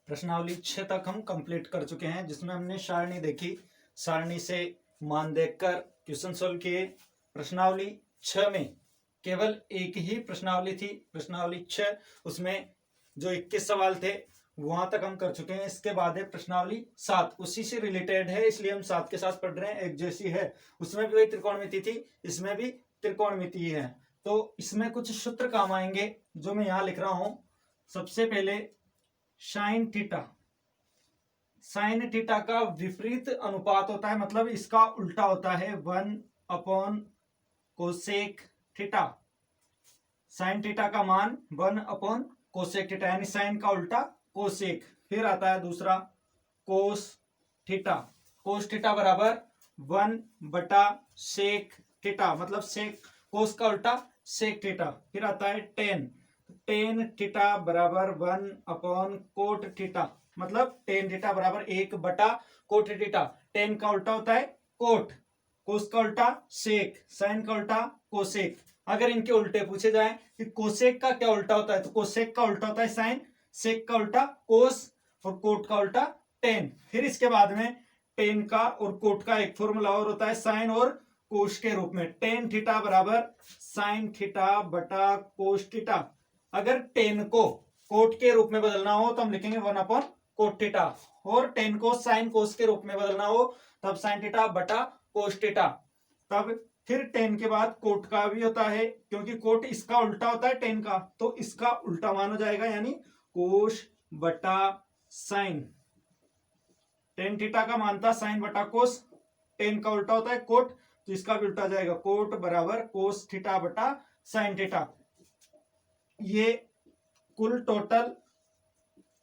प्रश्नावली 6 तक हम कंप्लीट कर चुके हैं, जिसमें हमने सारणी देखी, सारणी से मान देखकर क्वेश्चन सोल्व किए। प्रश्नावली 6 में केवल एक ही प्रश्नावली थी, प्रश्नावली 6, उसमें जो 21 सवाल थे वहां तक हम कर चुके हैं। इसके बाद है प्रश्नावली 7, उसी से रिलेटेड है, इसलिए हम 7 के साथ पढ़ रहे हैं। एक जैसी है, उसमें भी वही त्रिकोणमिति थी, इसमें भी त्रिकोणमिति है। तो इसमें कुछ सूत्र काम आएंगे जो मैं यहां लिख रहा हूं। सबसे पहले साइन थीटा, साइन थीटा का विपरीत अनुपात होता है, मतलब इसका उल्टा होता है 1 कोसेक थीटा। साइन थीटा का मान 1 कोसेक थीटा, यानी साइन का उल्टा कोसेक। फिर आता है दूसरा कोस थीटा, कोस थीटा बराबर 1/सेक थीटा, मतलब सेक, कोस का उल्टा सेक थीटा। फिर आता है टेन, टेन थीटा बराबर 1/कोट थीटा, मतलब टेन थीटा बराबर 1/कोट थीटा। टेन का उल्टा होता है कोट, कोस का उल्टा सेक, साइन का उल्टा कोसेक। अगर इनके उल्टे पूछे जाए कि कोसेक का क्या उल्टा होता है, तो कोसेक का उल्टा होता है साइन, सेक का उल्टा कोस और कोट का उल्टा टेन। फिर इसके बाद में टेन का और कोट का एक फॉर्मूला और होता है साइन और कोस के रूप में। टेन थीटा बराबर साइन थीटा बटा कोस थीटा। अगर टेन को कोट के रूप में बदलना हो तो हम लिखेंगे 1/कोट थीटा, और टेन को साइन कोस के रूप में बदलना हो तब साइन थीटा बटा कोस थीटा। तब फिर टेन के बाद कोट का भी होता है, क्योंकि कोट इसका उल्टा होता है टेन का, तो इसका उल्टा मान हो जाएगा, यानी कोस बटा साइन। टेन थीटा का मान था साइन बटा कोस, टेन का उल्टा होता है कोट, तो इसका भी उल्टा जाएगा, कोट बराबर कोस थीटा बटा साइन थीटा। ये कुल टोटल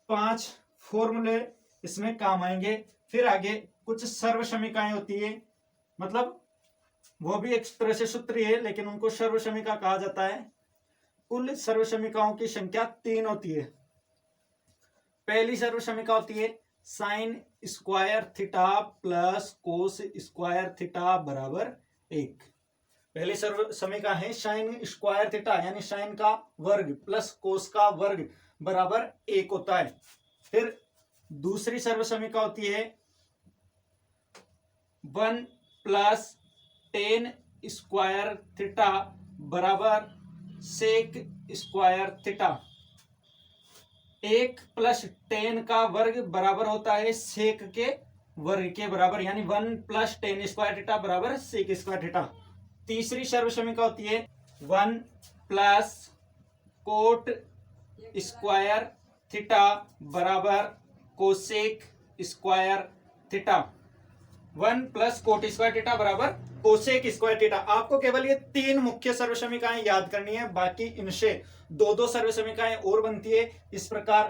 5 फॉर्मूले इसमें काम आएंगे। फिर आगे कुछ सर्व समीकरणाएं होती है, मतलब वो भी एक तरह से सूत्र ही है, लेकिन उनको सर्व समीकरण कहा जाता है। कुल सर्व समीकरणों की संख्या 3 होती है। पहली सर्व समीकरण होती है sine square theta plus cos square theta बराबर 1। पहली सर्व समीकरण है साइन स्क्वायर थीटा, यानी साइन का वर्ग प्लस कोस का वर्ग बराबर 1 होता है। फिर दूसरी सर्व समीकरण होती है 1 प्लस टेन स्क्वायर थीटा बराबर sec square theta. 1 plus tan का वर्ग बराबर होता है सेक के वर्ग के बराबर, यानी 1 प्लस टेन स्क्वायर थीटा बराबर सेक स्क्वायर थीटा। तीसरी सर्व समीकरण होती है 1 प्लस कोट स्क्वायर थीटा बराबर cosec square theta. 1 plus coat square theta बराबर कोसेक स्क्वायर थीटा। आपको केवल ये 3 मुख्य सर्व समीकरणाएं याद करनी है, बाकी इनसे 2-2 सर्व समीकरणाएं और बनती है। इस प्रकार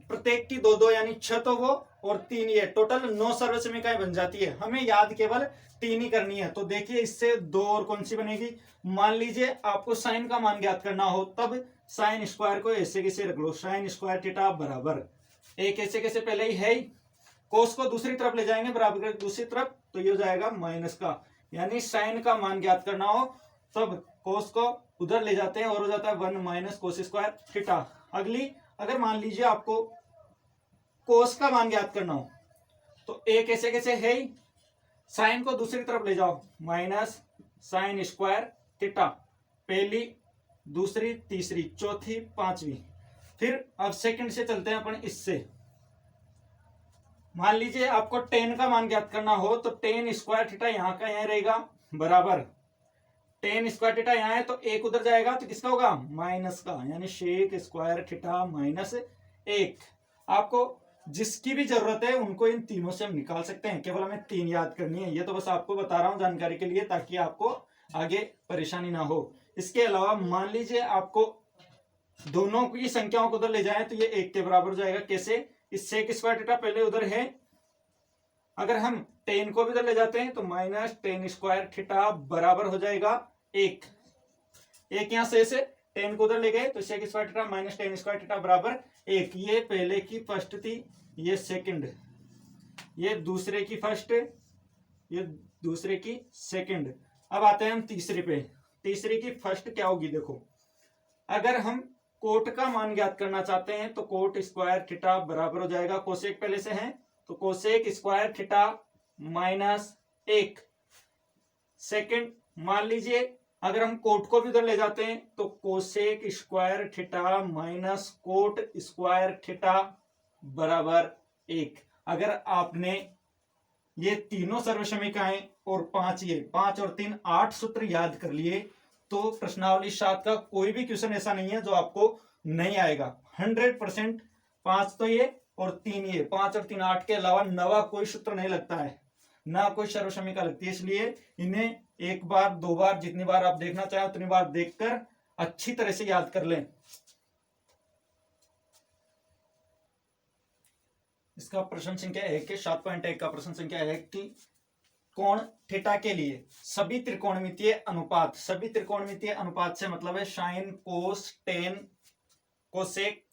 प्रत्येक की 2-2, यानी 6 तो वो और 3 ये, टोटल 9 सर्व समीकरणाएं बन जाती है। हमें याद केवल 3 ही करनी है। तो देखिए इससे 2 और कौन सी बनेगी। मान लीजिए आपको साइन का मान ज्ञात करना हो, तब साइन स्क्वायर को ऐसे कैसे रख लो, साइन स्क्वायर थीटा बराबर एक, ऐसे कैसे पहले ही है, कोस को दूसरी तरफ ले जाएंगे बराबर दूसरी तरफ, तो ये हो जाएगा माइनस का, यानी साइन का मान ज्ञात करना हो तब कोस को उधर ले जाते हैं और हो जाता है 1 माइनस कोस स्क्वायर थीटा। अगली, अगर मान लीजिए आपको कोस का मान ज्ञात करना हो तो एक ऐसे कैसे है, साइन को दूसरी तरफ ले जाओ, माइनस साइन स्क्वायर थीटा, पहली, दूसरी, तीसरी, चौथी, पांचवी। फिर अब सेकंड से चलते हैं अपन इससे। मान लीजिए आपको टेन का मान ज्ञात करना हो तो टेन स्क्वायर थीटा यहाँ का यहाँ रहेगा बराबर, टेन स्क्वायर थीटा यहाँ है तो एक उधर जाएगा तो किसका होगा, माइनस का, यानी शेक स्क्वायर थीटा माइनस 1। आपको जिसकी भी जरूरत है उनको इन तीनों से हम निकाल सकते हैं, केवल हमें 3 याद करनी है। ये तो बस आपको बता रहा हूं जानकारी के लिए, ताकि आपको आगे परेशानी ना हो। इसके अलावा मान लीजिए आपको दोनों की संख्याओं को उधर ले जाएं तो ये 1 के बराबर हो जाएगा। कैसे, इस सेक स्क्वायर थीटा पहले उधर है, अगर हम टेन को भी उधर ले जाते हैं तो माइनस टेन स्क्वायर थीटा बराबर हो जाएगा 1। एक यहां से टेन को उधर ले गए तो sec square theta minus tan square theta बराबर 1। ये पहले की फर्स्ट थी, ये सेकंड, ये दूसरे की फर्स्ट, ये दूसरे की सेकंड। अब आते हैं हम तीसरे पे। तीसरे की फर्स्ट क्या होगी, देखो, अगर हम कोट का मान ज्ञात करना चाहते हैं तो कोट स्क्वायर थीटा बराबर हो जाएगा, कोसेक पहले से है तो cosec square theta minus 1। Second, मान लीजिए अगर हम कोट को भी उधर ले जाते हैं तो cosec square theta minus cot square theta बराबर 1। अगर आपने ये तीनों सर्वसमीकाएं और 5 और 3 8 सूत्र याद कर लिए तो प्रश्नावली 7 का कोई भी क्वेश्चन ऐसा नहीं है जो आपको नहीं आएगा। 100%। 5 तो ये और 3 ये, 5 और 3 8 के अलावा नवा कोई सूत्र नहीं लगता है, ना कोई सर्वसमीका लगती है। इसलिए इन्हें एक बार 2 बार जितनी बार आप देखना चाहें उतनी बार देखकर अच्छी तरह से याद कर लें। इसका प्रश्न संख्या 1 के 7.1 का प्रश्न संख्या है कि कोण थीटा के लिए सभी त्रिकोणमितीय अनुपात, सभी त्रिकोणमितीय अनुपात से मतलब है साइन, कोस, टेन, कोसेक,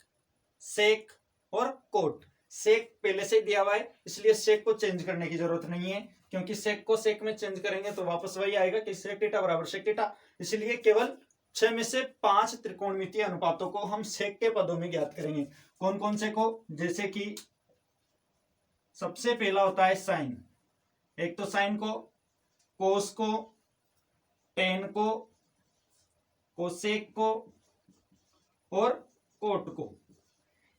सेक और कोट। सेक पहले से दिया हुआ है इसलिए सेक को चेंज करने की जरूरत नहीं है, क्योंकि सेक को सेक में चेंज करेंगे तो वापस वही आएगा कि सेक थीटा बराबर सेक थीटा। इसलिए केवल 6 में से 5 त्रिकोणमितीय अनुपातों को हम सेक के पदों में ज्ञात करेंगे। कौन कौन से को? जैसे कि सबसे पहला होता है साइन। एक तो साइन को, कोस को, टेन को, कोसेक को और कोट को।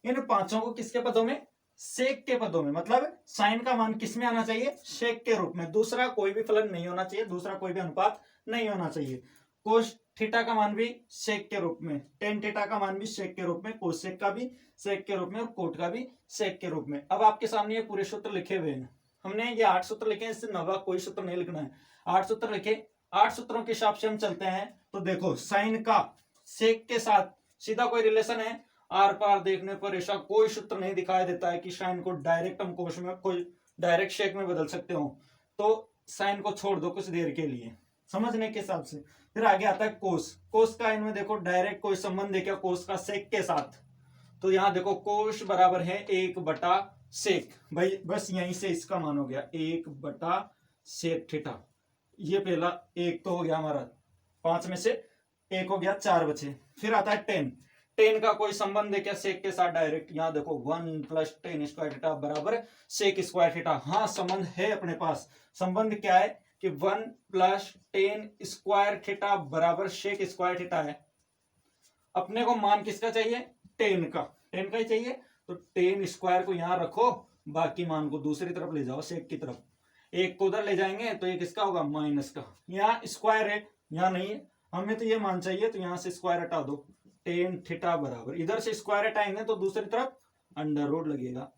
इन पांचों को किसके पदों में? सेक के पदों में। मतलब साइन का मान किस में आना चाहिए? सेक के रूप में। दूसरा कोई भी फलन नहीं होना चाहिए, दूसरा कोई भी अनुपात नहीं होना चाहिए। कोस थीटा का मान भी सेक के रूप में, टेन थीटा का मान भी सेक के रूप में, कोसेक का भी सेक के रूप में और कोट का भी सेक के रूप में। अब आपके सामने ये पूरे सूत्र लिखे हुए हैं, हमने ये 8 सूत्र लिखे हैं, इससे नवा कोई सूत्र नहीं लिखना है। 8 सूत्र लिखे, 8 सूत्रों के हिसाब से हम चलते हैं। तो देखो साइन का सेक के साथ सीधा कोई रिलेशन है, आर पार देखने पर ऐसा कोई सूत्र नहीं दिखाई देता है कि साइन को डायरेक्ट हम कोस में, कोई डायरेक्ट सेक में बदल सकते हो। तो साइन को छोड़ दो कुछ देर के लिए समझने के हिसाब से। फिर आगे आता है कोस। कोस का इनमें देखो डायरेक्ट कोई संबंध है क्या कोस का सेक के साथ? तो यहां देखो कोस बराबर है 1/सेक। भाई बस यहीं से इसका मान हो गया 1/सेक थीटा। ये पहला एक तो हो गया हमारा, 5 में से 1 हो गया, 4 बचे। फिर आता है टेन। टेन का कोई संबंध है क्या सेक के साथ डायरेक्ट? यहाँ देखो 1 + टेन स्क्वायर थीटा बराबर सेक स्क्वायर थीटा। हाँ संबंध है अपने पास। संबंध क्या है कि 1 + टेन स्क्वायर थीटा बराबर सेक स्क्वायर थीटा है। अपने को मान किसका चाहिए? टेन का, टेन का ही चाहिए। तो टेन स्क्वायर को यहां रखो, बाकी मान को दूसरी तरफ ले जाओ, सेक की तरफ। एक को उधर ले जाएंगे तो एक इसका होगा माइनस का। यहाँ स्क्वायर है, यहाँ नहीं है, हमें तो ये मान चाहिए, तो यहाँ से स्क्वायर हटा दो। टेन थीटा बराबर, इधर से स्क्वायर हटाएंगे तो दूसरी तरफ अंडर रूट लगेगा।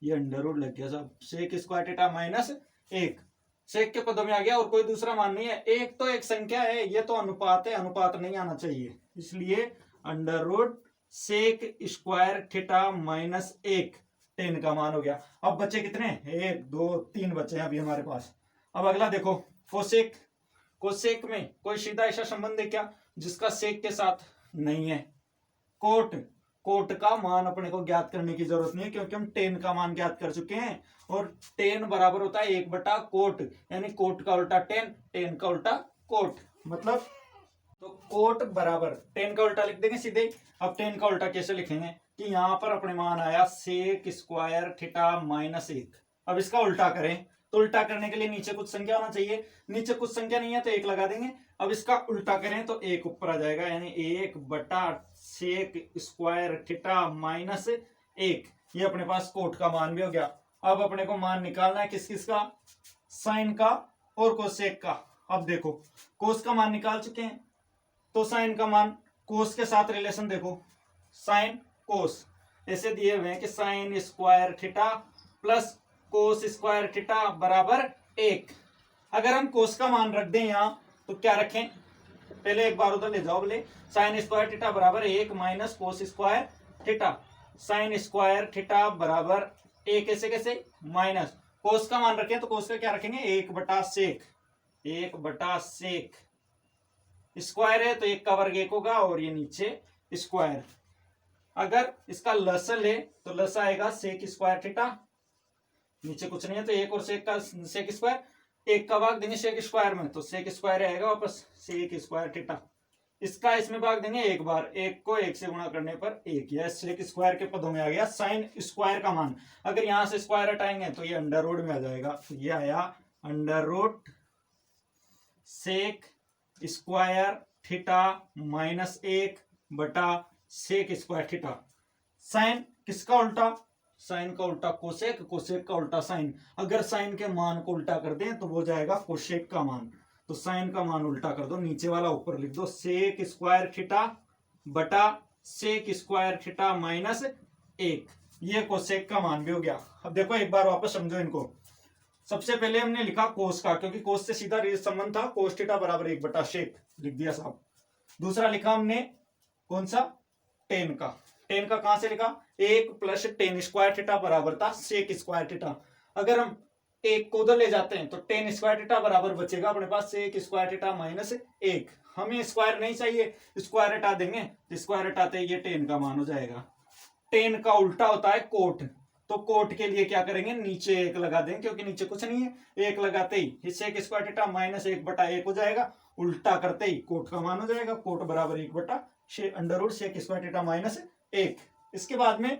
ये अंडर रूट लग गया सब, सेक स्क्वायर थीटा -1 सेक के पदों में आ गया और कोई दूसरा मान नहीं है। एक तो एक संख्या है, ये तो अनुपात है, अनुपात नहीं आना चाहिए, इसलिए under root sec square theta -1 tan का मान हो गया। अब बचे कितने? 1 2 3 बचे हैं अभी हमारे पास। अब अगला देखो कोसेक। कोसेक में कोई सीधा ऐसा संबंध है क्या जिसका सेक के साथ? नहीं है। कोट, कोट का मान अपने को ज्ञात करने की जरूरत नहीं है क्योंकि हम टेन का मान ज्ञात कर चुके हैं और टेन बराबर होता है 1/कोट, यानी कोट का उल्टा टेन, टेन का उल्टा कोट। मतलब तो कोट बराबर टेन का उल्टा लिख देंगे सीधे। अब टेन का उल्टा कैसे लिखेंगे कि यहां पर अपने मान आया सेक स्क्वायर थीटा -1। अब इसका उल्टा करें तो उल्टा करने के लिए नीचे कुछ संख्या होना चाहिए, नीचे कुछ संख्या नहीं है तो 1 लगा देंगे। अब इसका उल्टा करें तो 1 ऊपर आ जाएगा, यानी 1/सेक स्क्वायर थीटा -1। ये अपने पास कोट का मान भी हो गया। अब अपने को मान निकालना है किस किस का? साइन का और कोसेक का। अब देखो कोस का मान निकाल चुके हैं तो साइन का मान, कोस के साथ रिलेशन देखो, साइन कोस ऐसे दिए हुए हैं कि sine square theta plus cos square theta बराबर 1। अगर हम कोस का मान रख दें यहाँ तो क्या रखें? पहले एक बार उधर ले जाओ, बोले साइन स्क्वायर थीटा बराबर 1 minus cos square theta. Sine square theta बराबर 1 ऐसे कैसे? माइनस कोस का मान रखें तो कोस का क्या रखेंगे? 1/सेक, 1/सेक। स्क्वायर है तो 1 का वर्ग 1 होगा और ये नीचे स्क्वायर। अगर इसका लसा ले तो लसा आएगा सेक स्क्वायर थीटा, नीचे कुछ नहीं है तो 1 और सेक का सेक स्क्वायर, 1 का भाग देंगे सेक स्क्वायर में तो सेक स्क्वायर आएगा वापस, सेक स्क्वायर थीटा। इसका इसमें भाग देंगे एक बार, एक को एक से गुणा करने पर एक, यह सेक स्क्वायर के पदों में आ गया साइन स्क्वायर का मान। अगर यहां से स्क्वायर हटाएंगे तो ये अंडर रूट में आ जाएगा, तो ये आया under root sec square theta minus एक बटा सेक स्क्वायर थीटा। साइन किसका उल्टा, साइन का उल्टा कोसेक, कोसेक का उल्टा साइन। अगर साइन के मान को उल्टा कर दें तो वो जाएगा कोसेक का मान, तो साइन का मान उल्टा कर दो, नीचे वाला ऊपर लिख दो, सेक स्क्वायर थीटा बटा सेक स्क्वायर थीटा माइनस एक, ये कोसेक का मान भी हो गया। अब देखो एक बार वापस समझो इनको। सबसे पहले हमने लिखा कोस का, क्योंकि कोस से सीधा संबंध था, कोस थीटा बराबर एक बटा सेक, लिख दिया साहब। दूसरा लिखा हमने कौन सा, टेन का। टेन का कहां से लिखा, एक प्लस टेन स्क्वायर थीटा बराबर था सेक स्क्वायर थीटा। अगर हम एक को उधर ले जाते हैं तो टेन स्क्वायर थीटा बराबर बचेगा अपने पास सेक स्क्वायर थीटा माइनस एक। हमें स्क्वायर नहीं चाहिए, स्क्वायर हटा देंगे, स्क्वायर हटाते ये टेन का मान हो जाएगा। टेन का उल्टा होता है कोट, तो कोट के लिए क्या करेंगे, नीचे एक लगा देंगे, क्योंकि नीचे कुछ नहीं है, एक लगाते ही सेक स्क्वायर थीटा माइनस एक बटा एक हो जाएगा, उल्टा करते ही कोट का मान हो जाएगा, कोट बराबर एक बटा under root sec square theta minus एक। इसके बाद में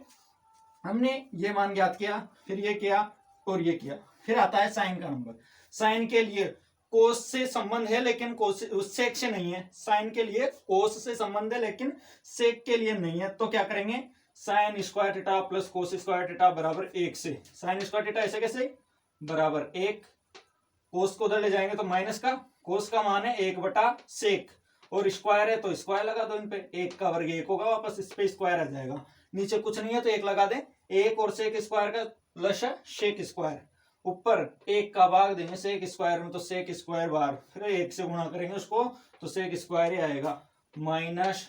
हमने ये मान ज्ञात किया, फिर ये किया और ये किया, फिर आता है साइन का नंबर। साइन के लिए कोस से संबंध है लेकिन कोस सेक से नहीं है, साइन के लिए कोस से संबंध है लेकिन सेक के लिए नहीं है, तो क्या करेंगे, sine square theta plus cos square theta बराबर एक से, साइन स्क्वायर थीटा ऐसे कैसे बराबर एक, कोस को उधर ले जाएंगे तो माइनस का, कोस का मान है एक बटा सेक, और स्क्वायर है तो स्क्वायर लगा दो इन पे, एक का वर्ग एक होगा, वापस इस पे स्क्वायर आ जाएगा, नीचे कुछ नहीं है तो एक लगा दें, एक और सेक स्क्वायर का लश है सेक स्क्वायर, ऊपर एक का भाग देंगे सेक स्क्वायर में तो सेक स्क्वायर बार, फिर एक से गुणा करेंगे उसको तो सेक स्क्वायर ही आएगा माइनस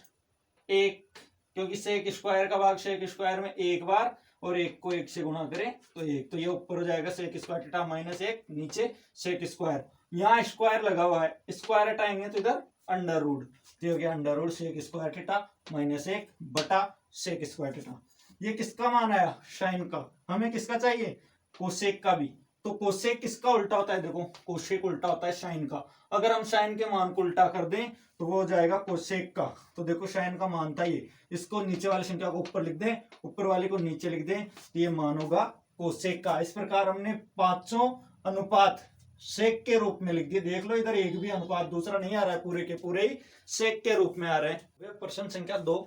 एक, क्योंकि सेक स्क्वायर का भाग सेक स्क्वायर में एक बार, और एक को एक से गुणा करें तो एक, तो ये ऊपर हो जाएगा सेक स्क्वायर थीटा माइनस एक, नीचे सेक स्क्वायर, यहाँ स्क्वायर लगा हुआ है, स्क्वायर हटाएंगे तो इधर अंडर रूट, तो हो गया under root sec square theta minus एक बटा सेक स्क्वायर थीटा। ये किसका मान आया, साइन का। हमें किसका चाहिए, कोसेक का भी। तो कोसेक किसका उल्टा होता है, देखो कोसेक उल्टा होता है साइन का। अगर हम साइन के मान को उल्टा कर दें तो वो हो जाएगा कोसेक का। तो देखो साइन का मान था ये, इसको नीचे वाली संख्या को ऊपर लिख दें, ऊपर वाली को नीचे लिख दें, तो ये मान होगा कोसेक का। इस प्रकार हमने पांचों अनुपात सेक के रूप में लिख दिए। देख लो इधर एक भी अनुपात दूसरा नहीं आ रहा है, पूरे के पूरे ही सेक के रूप में आ रहे हैं। प्रश्न संख्या 2,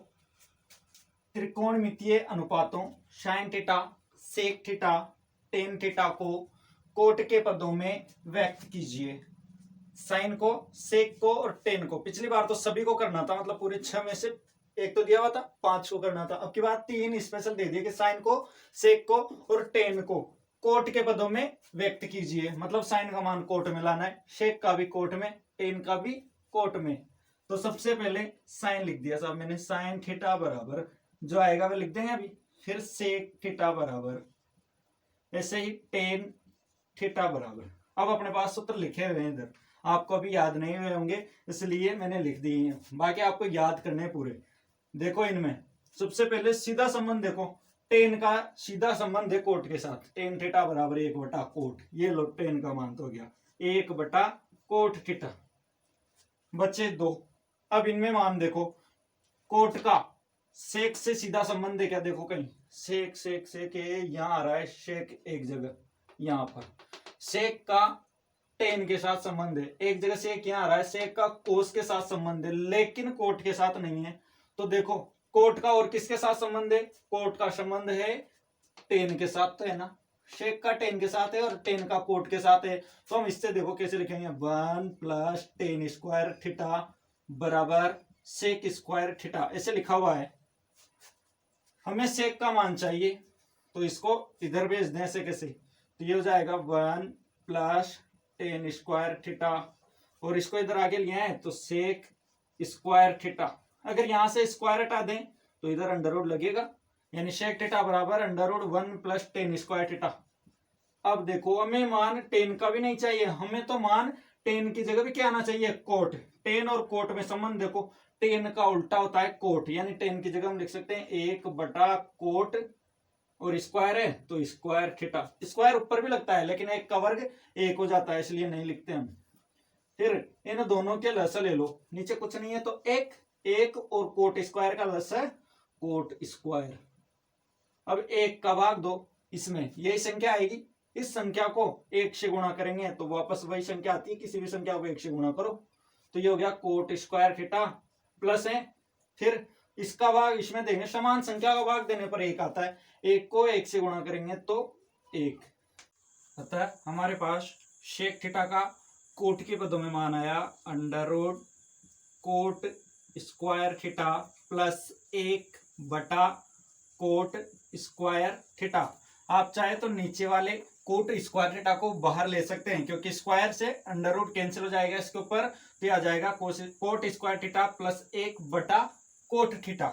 त्रिकोणमितीय अनुपातों sine theta sec theta tan theta को कोट के पदों में व्यक्त कीजिए। साइन को, सेक को और टेन को, पिछली बार तो सभी को करना था, मतलब पूरे 6 में से एक तो दिया हुआ था, 5 को करना था। अब की बात 3 स्पेशल दे दिए कि साइन को, सेक को और टेन को कोट के पदों में व्यक्त कीजिए, मतलब साइन का मान कोट में लाना है, सेक का भी कोट में, टेन का भी कोट में। तो सबसे पहले साइन लिख दिया साहब मैंने, साइन थीटा बराबर जो आएगा वो लिख देंगे अभी, फिर सेक थीटा बराबर, ऐसे ही टेन थीटा बराबर। अब अपने पास सूत्र लिखे हुए हैं इधर, आपको अभी याद नहीं हुए होंगे इसलिए मैंने लिख दिए हैं, बाकी आपको याद करने हैं पूरे। देखो इनमें सबसे पहले सीधा संबंध देखो, टेन का सीधा संबंध है कोट के साथ, टेन थीटा बराबर एक बटा कोट, ये लो टेन का मान तो हो गया एक बटा कोट थीटा, बचे दो। अब इनमें मान देखो, कोट का सेक से सीधा संबंध है क्या, देखो कहीं सेक सेक सेक यहाँ आ रहा है, सेक एक जगह यहाँ पर, सेक का टेन के साथ संबंध है, एक जगह सेक यहाँ आ रहा है, सेक का कोस के साथ संबंध है लेकिन कोट के साथ नहीं है। तो देखो कोट का और किसके साथ संबंध है, कोट का संबंध है टेन के साथ, तो है ना, सेक का टेन के साथ है और टेन का कोट के साथ है। तो हम इससे देखो कैसे लिखेंगे, 1 प्लस टेन स्क्वायर थीटा बराबर सेक स्क्वायर थीटा, ऐसे लिखा हुआ है। हमें सेक का मान चाहिए तो इसको इधर भेज दें, ऐसे कैसे, तो ये हो जाएगा 1 प्लस टेन स्क्वायर थीटा, और इसको इधर आगे लिया है तो सेक स्क्वायर थीटा। अगर यहां से स्क्वायर हटा दें तो इधर अंडर रूट लगेगा, यानी सेक थीटा बराबर under root 1 plus tan square theta. अब देखो हमें मान टेन का भी नहीं चाहिए, हमें तो मान टेन की जगह भी क्या आना चाहिए, कोट। टेन और कोट में संबंध देखो, टेन का उल्टा होता है कोट, यानी टेन की जगह हम लिख सकते हैं एक बटा कोट, और स्क्वायर है तो स्क्वायर थीटा। स्क्वायर ऊपर भी लगता है लेकिन एक का वर्ग एक हो जाता है इसलिए नहीं लिखते हम, फिर इन दोनों के लसाअ ले लो, नीचे कुछ नहीं है तो एक, एक और कोट स्क्वायर का लसाअ कोट स्क्वायर। अब एक का भाग दो, इसमें यही संख्या आएगी, इस संख्या को एक से गुणा करेंगे तो वापस वही संख्या आती है, किसी भी संख्या को एक से गुणा करो तो ये हो गया कोट स्क्वायर थीटा प्लस है, फिर इसका भाग इसमें देंगे, समान संख्या का भाग देने पर एक आता है, एक को एक से गुणा करेंगे तो एक। अतः हमारे पास शेक थीटा का कोट के पदों में मान आया under root cot square theta plus एक बटा कोट स्क्वायर थीटा। आप चाहे तो नीचे वाले कोट स्क्वायर थीटा को बाहर ले सकते हैं, क्योंकि स्क्वायर से अंडर रूट कैंसिल हो जाएगा इसके ऊपर, तो आ जाएगा कोट स्क्वायर थीटा प्लस एक बटा कोट थीटा।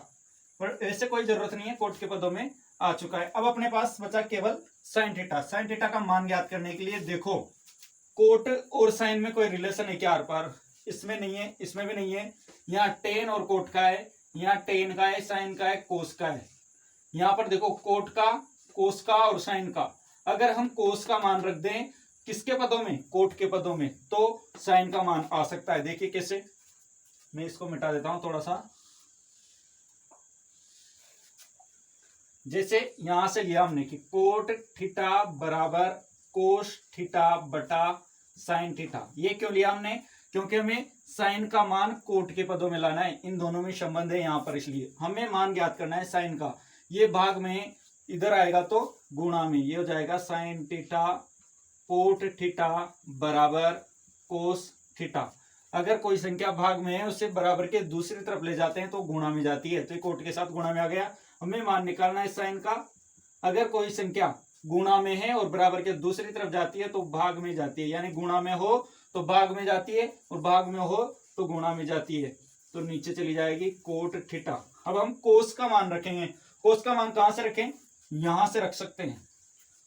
पर ऐसे कोई जरूरत नहीं है, कोट के पदों में आ चुका है। अब अपने पास बचा केवल साइन थीटा। साइन थीटा का मान ज्ञात करने के लिए देखो, कोट और साइन में कोई रिलेशन है क्या आर पार? इसमें नहीं है, इसमें भी नहीं है। यहाँ टेन और कोट का है, यहाँ टेन का है, साइन का है, कोस का है। यहाँ पर देखो कोट का, कोस का और साइन का। अगर हम कोस का मान रख दें किसके पदों में? कोट के पदों में, तो साइन का मान आ सकता है। देखिए कैसे, मैं इसको मिटा देता हूं थोड़ा सा। जैसे यहां से लिया हमने कि कोट थीटा बराबर कोस थीटा बटा साइन थीटा। ये क्यों लिया हमने? क्योंकि हमें साइन का मान कोट के पदों में लाना है, इन दोनों में संबंध है यहाँ पर, इसलिए हमें मान ज्ञात करना है साइन का। ये भाग में इधर आएगा तो गुणा में, ये हो जाएगा साइन थीटा कोट थीटा बराबर कोस थीटा। अगर कोई संख्या भाग में है उसे बराबर के दूसरी तरफ ले जाते हैं तो गुणा में जाती है, तो ये कोट के साथ गुणा में आ गया। हमें मान निकालना है साइन का। अगर कोई संख्या गुणा में है और बराबर के दूसरी तरफ जाती है तो भाग में जाती है, यानी गुणा में हो तो भाग में जाती है और भाग में हो तो गुणा में जाती है, तो नीचे चली जाएगी कोट थीटा। अब हम कोस का मान रखेंगे। कोस का मान कहां से रखें? यहां से रख सकते हैं।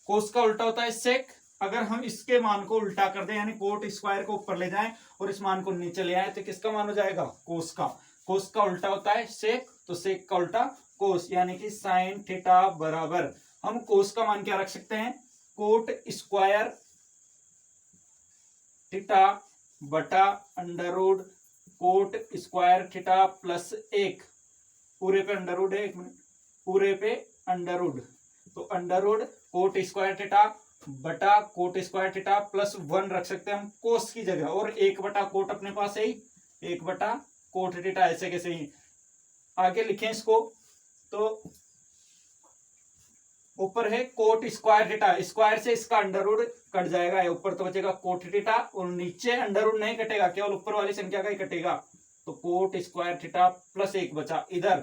कोस का उल्टा होता है सेक। अगर हम इसके मान को उल्टा कर दें, यानी कोट स्क्वायर को ऊपर ले जाएं और इस मान को नीचे ले आए, तो किसका मान हो जाएगा? कोस का। कोस का उल्टा होता है सेक, तो सेक का उल्टा कोस, यानी कि साइन थीटा बराबर, हम कोस का मान क्या रख सकते हैं? कोट स्क्वायर थीटा बटा under root cot square theta plus एक, पूरे पे अंडर रूट है, एक मिनट, पूरे पे अंडर रूट, तो under root cot square theta बटा cot square theta plus one रख सकते हैं हम कोस की जगह, और एक बटा कोट अपने पास है ही, एक बटा कोट थीटा ऐसे कैसे ही आगे लिखें इसको, तो ऊपर है कोट स्क्वायर थीटा, स्क्वायर से इसका अंडर रूट कट जाएगा, ऊपर तो बचेगा कोट थीटा और नीचे अंडर रूट नहीं कटेगा, केवल ऊपर वाली संख्या का ही कटेगा, तो कोट स्क्वायर थीटा प्लस एक बचा। इधर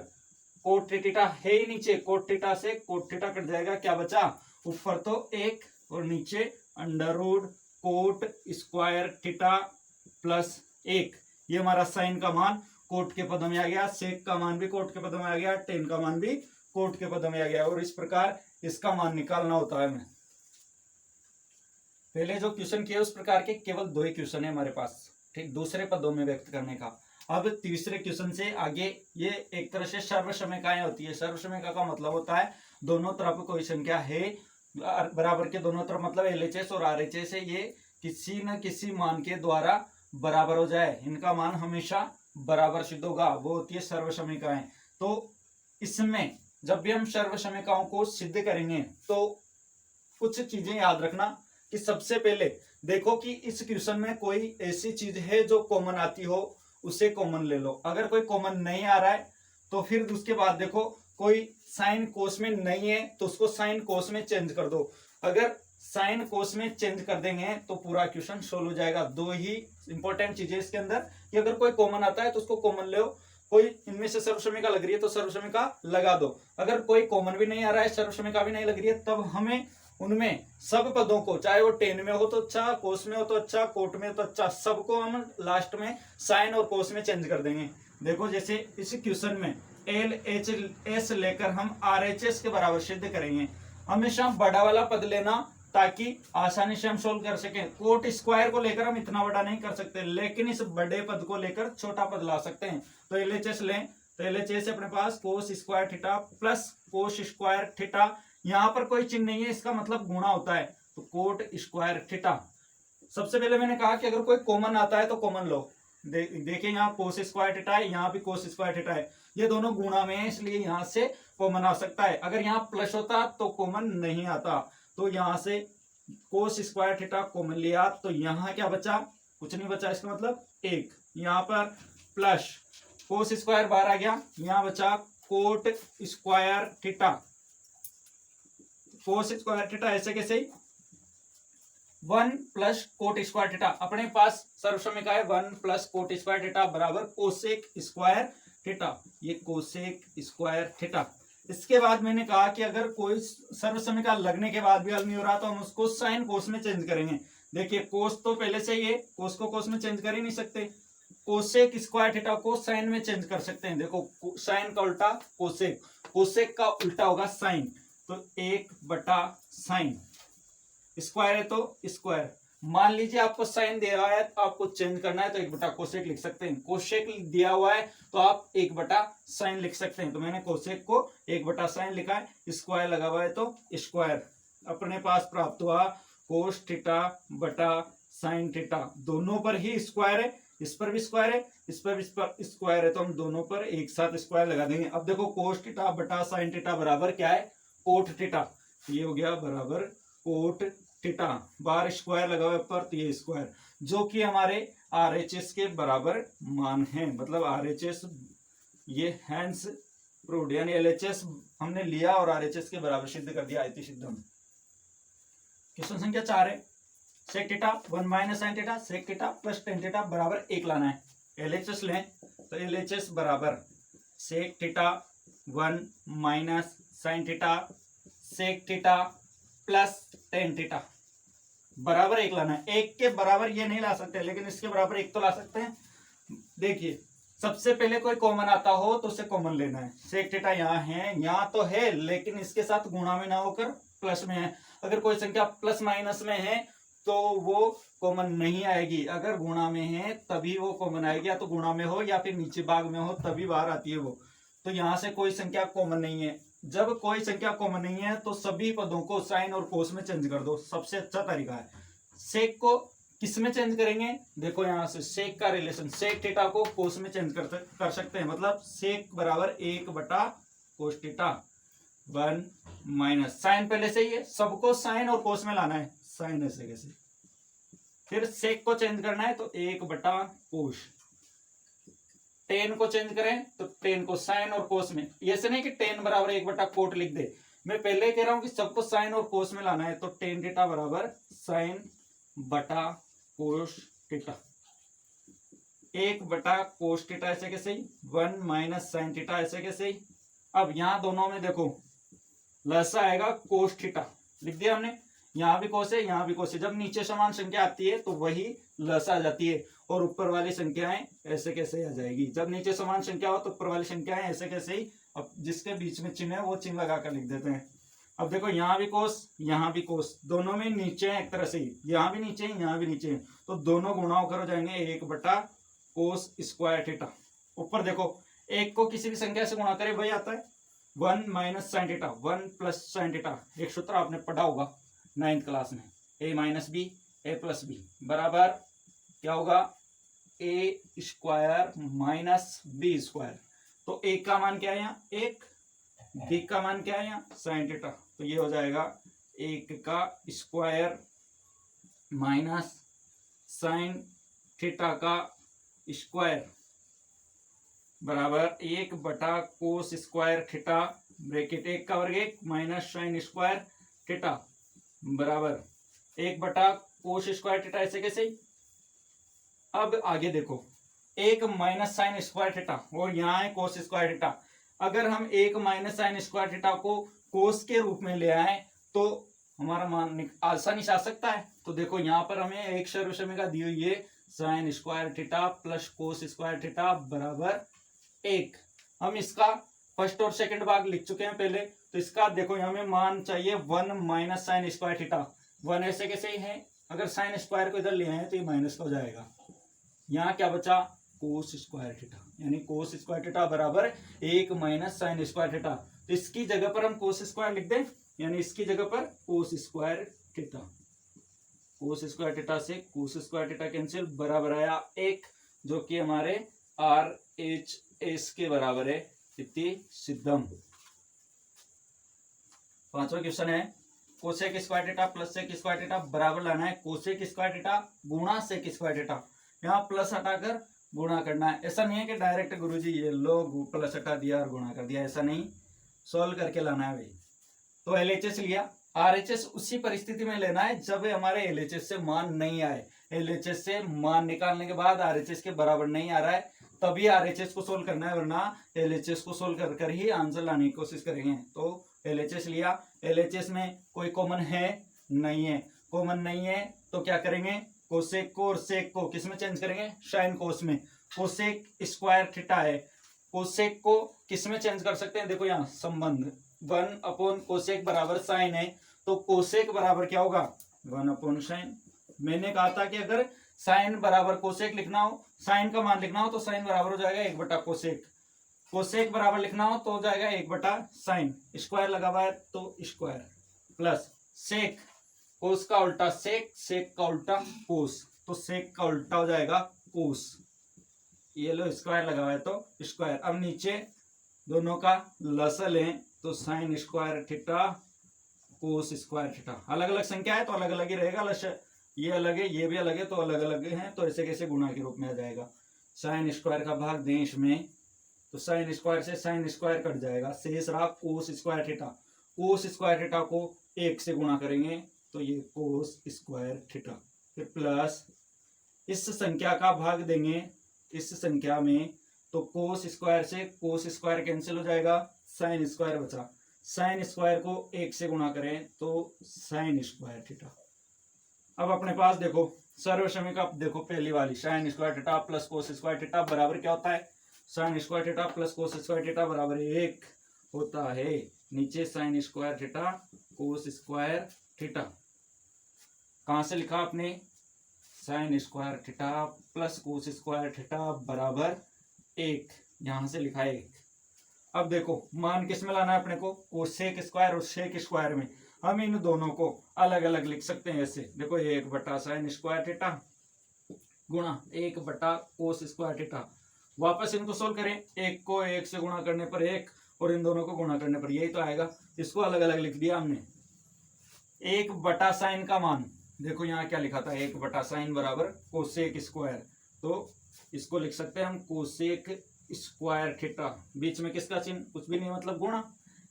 कोट थीटा है ही नीचे, कोट थीटा से कोट थीटा कट जाएगा, क्या बचा? ऊपर तो एक और नीचे under root cot square theta plus एक। ये हमारा साइन का मान कोट के पदों में आ गया, सेक का मान भी कोट के पदों में आ गया, टेन का मान भी कोट के पदों में आ गया, और इस प्रकार इसका मान निकालना होता है। हमें पहले जो क्वेश्चन किए उस प्रकार के केवल दो ही क्वेश्चन है हमारे पास, ठीक, दूसरे पदों में व्यक्त करने का। अब तीसरे क्वेश्चन से आगे ये एक तरह से सर्वसमयिकाएं होती है। सर्वसमयिका का मतलब होता है दोनों तरफ कोई संख्या है, बराबर के दोनों तरफ, मतलब एलएचएस और आरएचएस है, ये किसी न किसी मान के द्वारा बराबर हो जाए, इनका मान हमेशा बराबर सिद्ध होगा, वो होती है सर्वसमयिकाएं। तो इसमें जब भी हम सर्वसमयिकाओं को सिद्ध करेंगे तो कुछ चीजें याद रखना कि सबसे पहले देखो कि इस क्वेश्चन में कोई ऐसी चीज है जो कॉमन आती हो, उसे कॉमन ले लो। अगर कोई कॉमन नहीं आ रहा है तो फिर उसके बाद देखो कोई साइन कोस में नहीं है तो उसको साइन कोस में चेंज कर दो। अगर साइन कोस में चेंज कर देंगे तो पूरा क्वेश्चन सोल्व हो जाएगा। दो ही इंपॉर्टेंट चीजें इसके अंदर कि अगर कोई कॉमन आता है तो उसको कॉमन ले, कोई इनमें से सर्वसमयिका लग रही है तो सर्वसमयिका लगा दो। अगर कोई कॉमन भी नहीं आ रहा है, सर्वसमयिका भी नहीं लग रही है, तब हमें उनमें सब पदों को, चाहे वो टेन में हो तो अच्छा, कोस में हो तो अच्छा, कोट में हो तो अच्छा, सबको हम लास्ट में साइन और कोस में चेंज कर देंगे। देखो जैसे इस क्वेश्चन में एल एच एस लेकर हम आर एच एस के बराबर सिद्ध करेंगे। हमेशा बड़ा वाला पद लेना ताकि आसानी से हम सोल्व कर सकें। कोट स्क्वायर को लेकर हम इतना बड़ा नहीं कर सकते, लेकिन इस बड़े पद को लेकर छोटा पद ला सकते हैं। तो एल एच एस लें, तो एल एच एस अपने पास cos square theta plus cos square theta, यहाँ पर कोई चिन्ह नहीं है, इसका मतलब गुणा होता है, तो कोट स्क्वायर थीटा सबसे पहले मैंने कहा कि अगर कोई कॉमन आता है तो कॉमन लो। देखिए यहाँ कोस स्क्वायर थीटा है, यहाँ भी कोस स्क्वायर थीटा है, ये दोनों गुणा में है, इसलिए यहाँ से कॉमन आ सकता है। अगर यहाँ प्लस होता तो कॉमन नहीं आता, तो यहाँ से कोस स्क्वायर थीटा कॉमन लिया, तो यहाँ क्या बचा, कुछ नहीं बचा, इसका मतलब एक। यहाँ पर प्लस कोस स्क्वायर बाहर आ गया, यहाँ बचा कोट स्क्वायर थीटा। कोस स्क्वायर थीटा ऐसे कैसे, 1 प्लस कोट स्क्वायर थीटा, अपने पास सर्वसमीका है 1 प्लस कोट स्क्वायर थीटा बराबर कोसेक स्क्वायर थीटा, ये कोसेक स्क्वायर थीटा। इसके बाद मैंने कहा कि अगर कोई सर्वसमीका लगने के बाद भी हल नहीं हो रहा तो हम उसको साइन कोस में चेंज करेंगे। देखिए कोस तो पहले से ही है, कोस को कोस में चेंज कर ही नहीं सकते, कोसेक स्क्वायर थीटा को साइन में चेंज कर सकते हैं। देखो साइन का उल्टा कोसेक, कोसेक का उल्टा होगा साइन, तो 1/साइन, स्क्वायर है तो स्क्वायर। मान लीजिए आपको साइन दे रहा है तो आपको चेंज करना है तो 1/कोसेक लिख सकते हैं, कोसेक दिया हुआ है तो आप 1/साइन लिख सकते हैं, तो मैंने कोसेक को 1/साइन लिखा है, स्क्वायर लगा हुआ है तो स्क्वायर। अपने पास प्राप्त हुआ कोस थीटा बटा साइन थीटा, दोनों पर ही स्क्वायर है, इस पर भी स्क्वायर है, इस पर भी स्क्वायर है, तो हम दोनों पर एक साथ स्क्वायर लगा देंगे। अब देखो कोस थीटा बटा साइन थीटा बराबर क्या है, कोट थीटा, ये हो गया बराबर कोट थीटा, बार स्क्वायर लगा हुआ पर, तो ये स्क्वायर, जो कि हमारे RHS के बराबर मान है, मतलब RHS ये हैंस प्रूव्ड, यानी LHS हमने लिया और RHS के बराबर सिद्ध कर दिया इति सिद्धम। क्वेश्चन संख्या 4 है, sec theta 1 minus sine theta sec theta plus tan theta बराबर 1 लाना है। LHS लें तो LHS बराबर sec theta 1 minus sine theta sec theta plus tan theta बराबर 1 लाना है। 1 के बराबर ये नहीं ला सकते, लेकिन इसके बराबर 1 तो ला सकते हैं। देखिए सबसे पहले कोई कॉमन आता हो तो उसे कॉमन लेना है। सेक थीटा यहाँ है, यहाँ तो है लेकिन इसके साथ गुणा में ना होकर प्लस में है। अगर कोई संख्या प्लस माइनस में है तो वो कॉमन नहीं आएगी, अगर गुणा में है तभी वो कॉमन आएगी, या तो गुणा में हो या फिर नीचे भाग में हो तभी बाहर आती है वो। तो यहाँ से कोई संख्या कॉमन नहीं है। जब कोई संख्या कॉमन नहीं है तो सभी पदों को साइन और कोस में चेंज कर दो, सबसे अच्छा तरीका है। सेक को किस में चेंज करेंगे, देखो यहाँ से सेक का रिलेशन, सेक थीटा को कोस में चेंज कर सकते हैं, मतलब सेक बराबर 1/कोस थीटा 1 माइनस साइन, पहले से ही है, सबको साइन और कोस में लाना है, साइन ऐसे कैसे, फिर सेक को चेंज करना है तो 1/कोस, टेन को चेंज करें तो टेन को साइन और कोस में, ऐसे नहीं कि टेन बराबर 1/कोट लिख दे, मैं पहले कह रहा हूं कि सबको साइन और कोस में लाना है, तो टेन थीटा बराबर साइन बटा कोस थीटा, 1/कोस थीटा ऐसे कैसे ही, 1 माइनस साइन थीटा ऐसे कैसे ही। अब यहां दोनों में देखो लसा आएगा कोस थीटा, लिख दिया हमने, यहाँ भी कोस है यहाँ भी कोस है। जब नीचे समान संख्या आती है तो वही लस आ जाती है, और ऊपर वाली संख्याएं ऐसे कैसे आ जाएगी। जब नीचे समान संख्या हो तो ऊपर वाली संख्याएं ऐसे कैसे ही, अब जिसके बीच में चिन्ह है वो चिन्ह लगाकर लिख देते हैं। अब देखो यहाँ भी कोस यहाँ भी कोस, दोनों में नीचे है एक तरह से ही, यहाँ भी नीचे है यहाँ भी नीचे है, तो दोनों गुणा होकर हो जाएंगे 1/कोस स्क्वायर थीटा। ऊपर देखो एक को किसी भी संख्या से गुणा करे वही आता है, 1 minus sine theta 1 plus sine theta, एक सूत्र आपने पढ़ा होगा 9th क्लास में, a minus B A plus B बराबर क्या होगा, A square minus B square. तो एक का मान क्या है यहाँ 1, बी का मान क्या है यहाँ साइन थीटा, तो ये हो जाएगा 1 का स्क्वायर माइनस साइन थीटा का स्क्वायर बराबर 1/कोस स्क्वायर थीटा ब्रैकेट 1 का वर्ग 1 माइनस साइन स्क्वायर थीटा बराबर 1/कोस स्क्वायर थीटा, ऐसे कैसे ही। अब आगे देखो 1 माइनस साइन स्क्वायर थीटा और यहाँ है कोस स्क्वायर थीटा, अगर हम 1 माइनस साइन स्क्वायर थीटा को कोस के रूप में ले आए तो हमारा मान आसानी से आ सकता है। तो देखो यहाँ पर हमें एक सर्वसमीका दी हुई है sine square theta plus cos square theta बराबर 1। हम इसका फर्स्ट और सेकंड भाग लिख चुके हैं पहले, तो इसका देखो यहाँ में मान चाहिए 1 माइनस साइन स्क्वायर थीटा, 1 ऐसे कैसे ही है, अगर साइन स्क्वायर को इधर ले आए तो ये माइनस का हो जाएगा। यहाँ क्या बचा कोस स्क्वायर थीटा, यानी कोस स्क्वायर थीटा बराबर 1 माइनस साइन स्क्वायर थीटा, तो इसकी जगह पर हम कोस स्क्वायर लिख दें, यानी इसकी जगह पर कोस स्क्वायर थीटा। कोस स्क्वायर थीटा से कोस स्क्वायर थीटा कैंसिल, बराबर आया 1, जो कि हमारे RHS के बराबर है। इति सिद्धम। पांचवा क्वेश्चन है cosec square theta plus sec square theta बराबर लाना है कोसेक स्क्वायर थीटा गुणा सेक स्क्वायर थीटा। यहाँ प्लस हटाकर गुणा करना है। ऐसा नहीं है कि डायरेक्ट गुरुजी ये लो प्लस हटा दिया और गुणा कर दिया, ऐसा नहीं, सॉल्व करके लाना है भाई। तो LHS लिया, RHS उसी परिस्थिति में लेना है जब हमारे LHS से मान नहीं आए। LHS से मान निकालने के बाद RHS के बराबर नहीं आ रहा है तभी RHS को सोल्व करना है, वरना LHS को सोल्व कर कर ही आंसर लाने की कोशिश करेंगे। तो LHS लिया, LHS में कोई कॉमन है नहीं है, कॉमन नहीं है तो क्या करेंगे, कोसेक को और सेक को किस में चेंज करेंगे, साइन कोस में। कोसेक स्क्वायर थीटा है, कोसेक को किस में चेंज कर सकते हैं, देखो यहाँ संबंध 1 अपॉन कोसेक बराबर साइन है, तो कोसेक बराबर क्या होगा 1 अपॉन साइन। मैंने कहा था कि अगर साइन बराबर कोसेक लिखना हो, साइन का मान लिखना हो तो साइन बराबर हो जाएगा 1 बटा कोसेक, कोसेक बराबर लिखना हो तो हो जाएगा 1 बटा साइन, स्क्वायर लगा हुआ है तो स्क्वायर, प्लस सेक कोस का उल्टा सेक, सेक का उल्टा कोस, तो सेक का उल्टा हो जाएगा कोस। ये लो स्क्वायर लगा हुआ है तो स्क्वायर। अब नीचे दोनों का लसल है तो sine square theta cos square theta. अलग अलग संख्या है तो अलग अलग ही रहेगा, लसल ये अलग है ये भी अलग है तो अलग अलग है, तो ऐसे कैसे गुणा के रूप में आ जाएगा। साइन स्क्वायर का भाग दें इसमें तो साइन स्क्वायर से साइन स्क्वायर कट जाएगा, शेष रहा कोस स्क्वायर थीटा। कोस स्क्वायर थीटा को 1 से गुणा करेंगे तो ये कोस स्क्वायर थीटा, फिर प्लस इस संख्या का भाग देंगे इस संख्या में तो कोस स्क्वायर से कोस स्क्वायर कैंसिल हो जाएगा, साइन स्क्वायर बचा, साइन स्क्वायर को 1 से गुणा करें तो साइन स्क्वायर थीटा। अब अपने पास देखो सर्वसमीका, देखो पहली वाली sine square theta plus cos square theta बराबर क्या होता है, sine square theta plus cos square theta बराबर 1 होता है। नीचे sine square theta cos square theta, कहां से लिखा आपने, sine square theta plus cos square theta बराबर 1, यहां से लिखा है 1। अब देखो मान किस में लाना है अपने को, कोसेक स्क्वायर और सेक स्क्वायर में। हम इन दोनों को अलग अलग लिख सकते हैं ऐसे, देखो 1 बटा साइन स्क्वायर थीटा गुणा 1 बटा कोस स्क्वायर थीटा। वापस इनको सोल्व करें, 1 को 1 से गुणा करने पर 1 और इन दोनों को गुणा करने पर यही तो आएगा। इसको अलग अलग लिख दिया हमने। 1 बटा साइन का मान देखो यहाँ क्या लिखा था, 1 बटा साइन बराबर कोसेक स्क्वायर, तो इसको लिख सकते हैं हम कोसेक स्क्वायर थीटा, बीच में किसका चिन्ह, कुछ भी नहीं मतलब गुणा।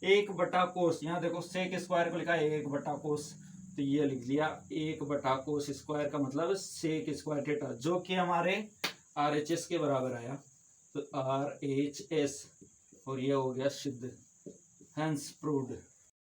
1 बटा कोस, यहाँ देखो सेक स्क्वायर को लिखा है 1 बटा कोस, तो ये लिख लिया 1 बटा कोस स्क्वायर का मतलब सेक स्क्वायर थीटा, जो कि हमारे RHS के बराबर आया, तो RHS, और ये हो गया सिद्ध, हेंस प्रूव्ड।